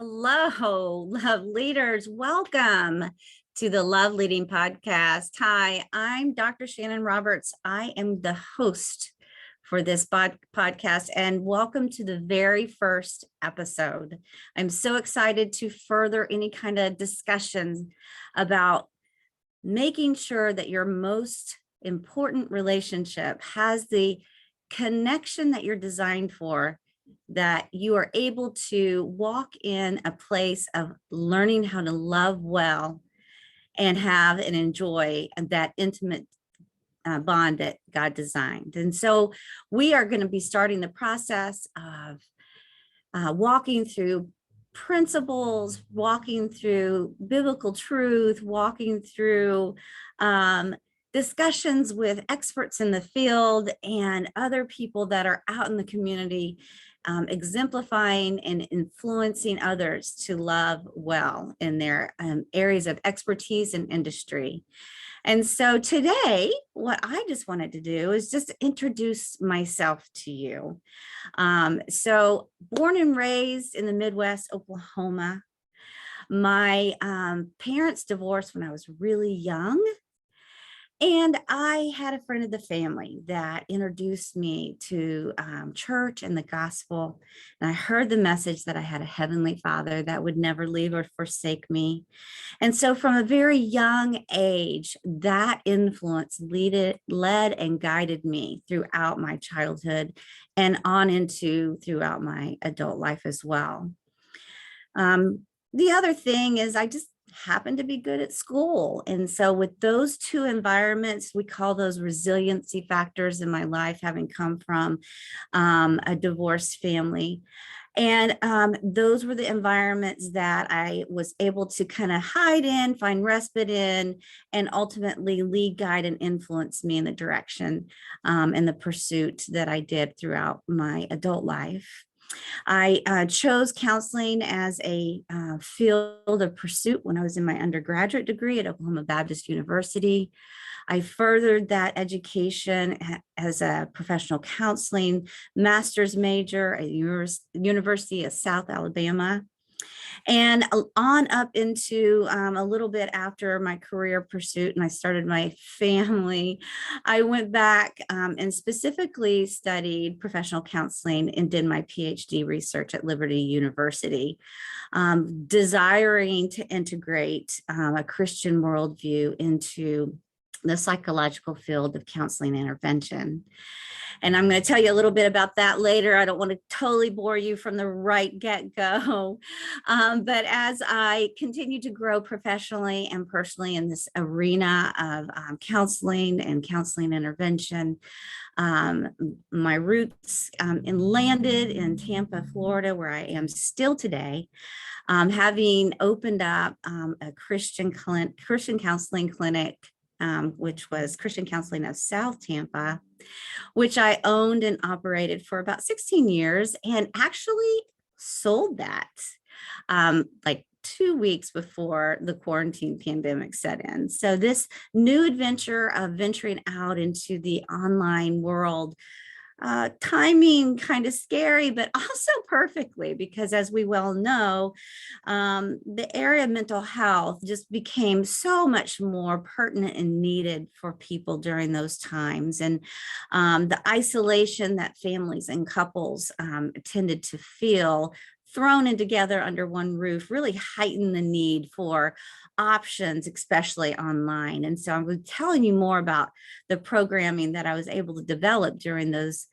Hello, love leaders. Welcome to the Love Leading Podcast. Hi, I'm Dr. Shanon Roberts. I am the host for this podcast, and welcome to the very first episode. I'm so excited to further any kind of discussions about making sure that your most important relationship has the connection that you're designed for, that you are able to walk in a place of learning how to love well and have and enjoy that intimate bond that God designed. And so we are going to be starting the process of walking through principles, walking through biblical truth, walking through discussions with experts in the field and other people that are out in the community, exemplifying and influencing others to love well in their areas of expertise and industry. And so today, what I just wanted to do is just introduce myself to you. So born and raised in the Midwest, Oklahoma. My parents divorced when I was really young. And I had a friend of the family that introduced me to church and the gospel. And I heard the message that I had a heavenly Father that would never leave or forsake me. And so from a very young age, that influence led and guided me throughout my childhood and on into throughout my adult life as well. The other thing is I just happened to be good at school. And so with those two environments, we call those resiliency factors in my life, having come from a divorced family. And those were the environments that I was able to kind of hide in, find respite in, and ultimately lead, guide, and influence me in the direction and the pursuit that I did throughout my adult life. I chose counseling as a field of pursuit when I was in my undergraduate degree at Oklahoma Baptist University. I furthered that education as a professional counseling master's major at University of South Alabama. And on up into a little bit after my career pursuit and I started my family, I went back and specifically studied professional counseling and did my PhD research at Liberty University, desiring to integrate a Christian worldview into the psychological field of counseling intervention. And I'm going to tell you a little bit about that later. I don't want to totally bore you from the right get-go. But as I continue to grow professionally and personally in this arena of counseling and counseling intervention, my roots landed in Tampa, Florida, where I am still today, having opened up a Christian counseling clinic, which was Christian Counseling of South Tampa, which I owned and operated for about 16 years and actually sold that like 2 weeks before the quarantine pandemic set in. So this new adventure of venturing out into the online world, timing kind of scary, but also perfectly, because as we well know, the area of mental health just became so much more pertinent and needed for people during those times. And the isolation that families and couples tended to feel thrown in together under one roof really heightened the need for options, especially online. And so I'm telling you more about the programming that I was able to develop during those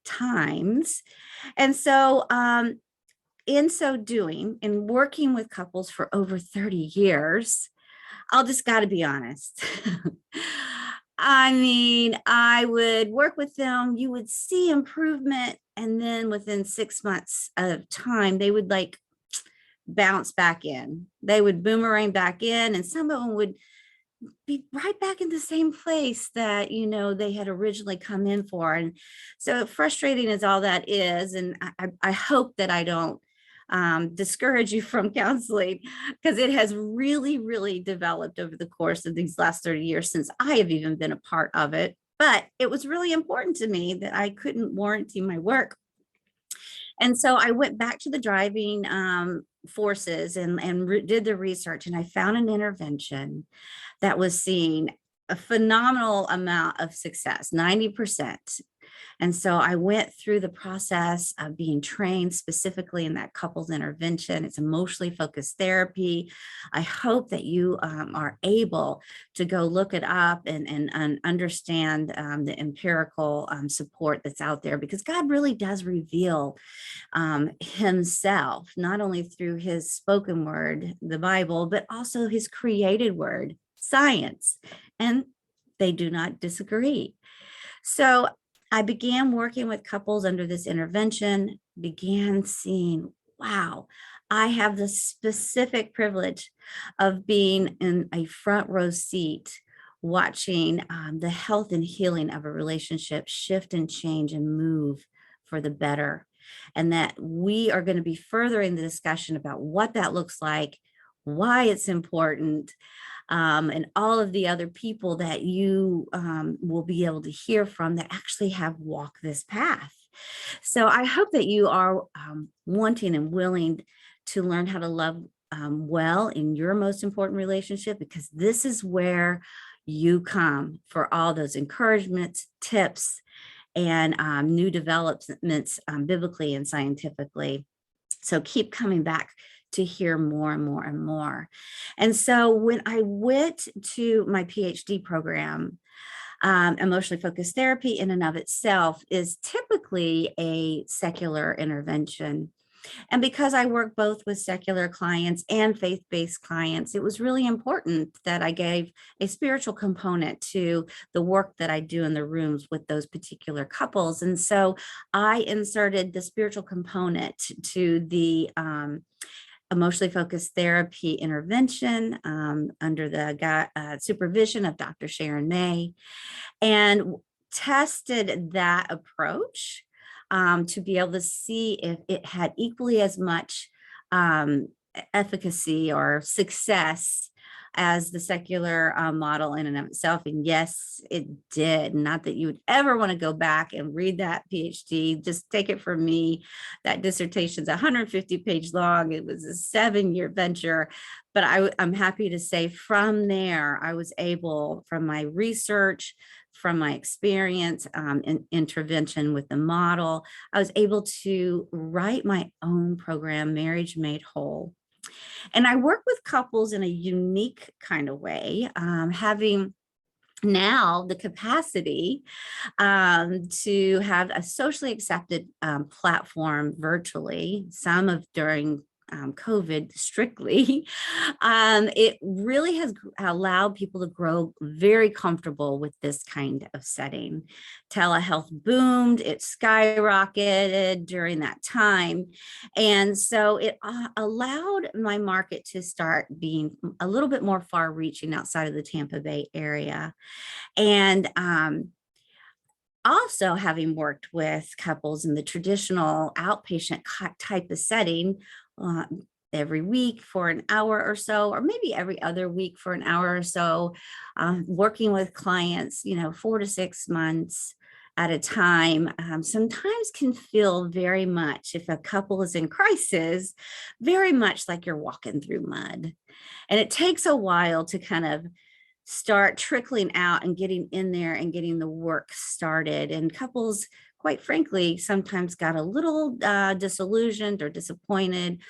times. And so in so doing, in working with couples for over 30 years, I'll just got to be honest. I mean, I would work with them, you would see improvement, and then within 6 months of time, they would like bounce back in. They would boomerang back in, and some of them would be right back in the same place that, they had originally come in for. And so frustrating as all that is, and I hope that I don't discourage you from counseling, because it has really, really developed over the course of these last 30 years since I have even been a part of it. But it was really important to me that I couldn't warranty my work And so I went back to the driving forces and did the research, and I found an intervention that was seeing a phenomenal amount of success, 90%. And so I went through the process of being trained specifically in that couples intervention. It's emotionally focused therapy. I hope that you are able to go look it up and understand the empirical support that's out there, because God really does reveal himself, not only through his spoken word, the Bible, but also his created word, science. And they do not disagree. So I began working with couples under this intervention, began seeing, wow, I have the specific privilege of being in a front row seat, watching the health and healing of a relationship shift and change and move for the better. And that we are going to be furthering the discussion about what that looks like, why it's important, and all of the other people that you will be able to hear from that actually have walked this path. So I hope that you are wanting and willing to learn how to love well in your most important relationship, because this is where you come for all those encouragements, tips, and new developments biblically and scientifically. So keep coming back to hear more and more and more. And so when I went to my PhD program, emotionally focused therapy in and of itself is typically a secular intervention. And because I work both with secular clients and faith-based clients, it was really important that I gave a spiritual component to the work that I do in the rooms with those particular couples. And so I inserted the spiritual component to the emotionally focused therapy intervention under the supervision of Dr. Sharon May, and tested that approach to be able to see if it had equally as much efficacy or success as the secular model in and of itself. And yes, it did. Not that you would ever want to go back and read that PhD. Just take it from me. That dissertation is 150-page long. It was a 7-year venture. But I'm happy to say from there, I was able, from my research, from my experience in intervention with the model, I was able to write my own program, Marriage Made Whole. And I work with couples in a unique kind of way, having now the capacity to have a socially accepted platform virtually, some of during COVID strictly. It really has allowed people to grow very comfortable with this kind of setting. Telehealth boomed, it skyrocketed during that time. And so it allowed my market to start being a little bit more far reaching outside of the Tampa Bay area. And also, having worked with couples in the traditional outpatient type of setting, every week for an hour or so, or maybe every other week for an hour or so, working with clients, 4 to 6 months at a time, sometimes can feel very much, if a couple is in crisis, very much like you're walking through mud. And it takes a while to kind of start trickling out and getting in there and getting the work started. And couples, quite frankly, sometimes got a little disillusioned or disappointed,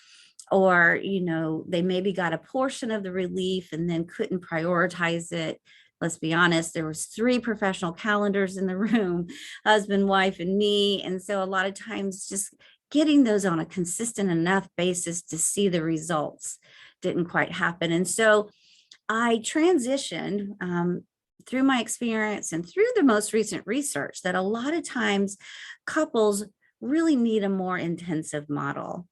or, they maybe got a portion of the relief and then couldn't prioritize it. Let's be honest, there was 3 professional calendars in the room, husband, wife, and me. And so a lot of times just getting those on a consistent enough basis to see the results didn't quite happen. And so I transitioned through my experience and through the most recent research that a lot of times couples really need a more intensive model.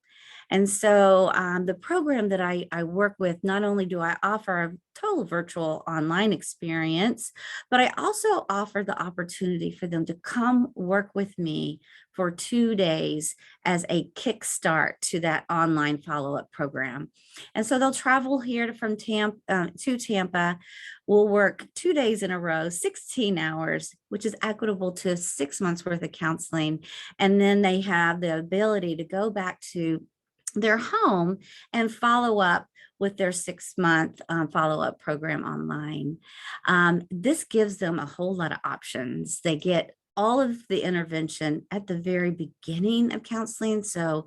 And so the program that I work with, not only do I offer a total virtual online experience, but I also offer the opportunity for them to come work with me for 2 days as a kickstart to that online follow-up program. And so they'll travel here from Tampa to Tampa. We'll work 2 days in a row, 16 hours, which is equitable to 6 months worth of counseling. And then they have the ability to go back to their home and follow up with their 6-month follow-up program online. This gives them a whole lot of options. They get all of the intervention at the very beginning of counseling. So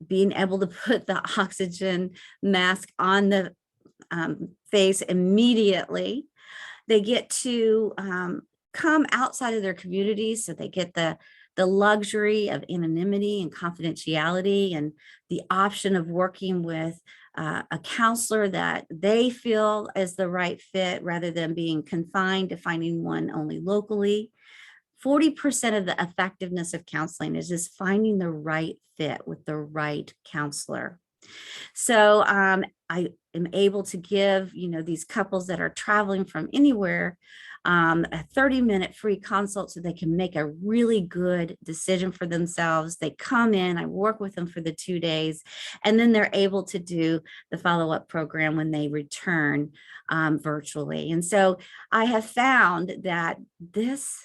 being able to put the oxygen mask on the face immediately. They get to come outside of their communities, so they get the luxury of anonymity and confidentiality, and the option of working with a counselor that they feel is the right fit, rather than being confined to finding one only locally. 40% of the effectiveness of counseling is just finding the right fit with the right counselor. So I am able to give, these couples that are traveling from anywhere a 30-minute free consult so they can make a really good decision for themselves. They come in, I work with them for the 2 days, and then they're able to do the follow-up program when they return virtually. And so I have found that this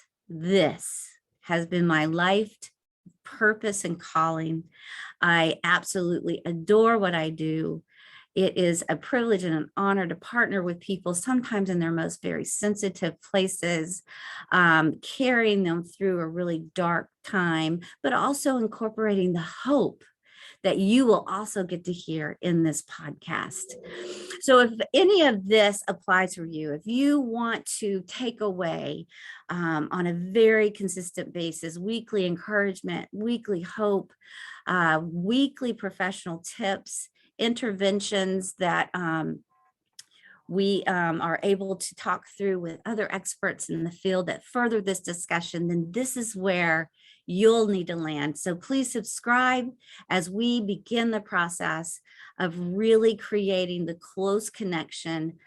has been my life purpose and calling. I absolutely adore what I do. It is a privilege and an honor to partner with people, sometimes in their most very sensitive places, carrying them through a really dark time, but also incorporating the hope that you will also get to hear in this podcast. So if any of this applies for you, if you want to take away on a very consistent basis, weekly encouragement, weekly hope, weekly professional tips, interventions that we are able to talk through with other experts in the field that further this discussion, then this is where you'll need to land. So please subscribe as we begin the process of really creating the close connection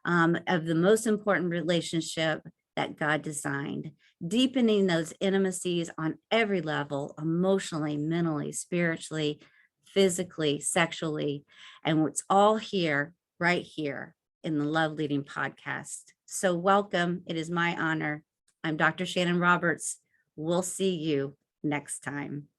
of the most important relationship that God designed, deepening those intimacies on every level, emotionally, mentally, spiritually, physically, sexually, and it's all here, right here in the Love Leading podcast. So welcome. It is my honor. I'm Dr. Shanon Roberts. We'll see you next time.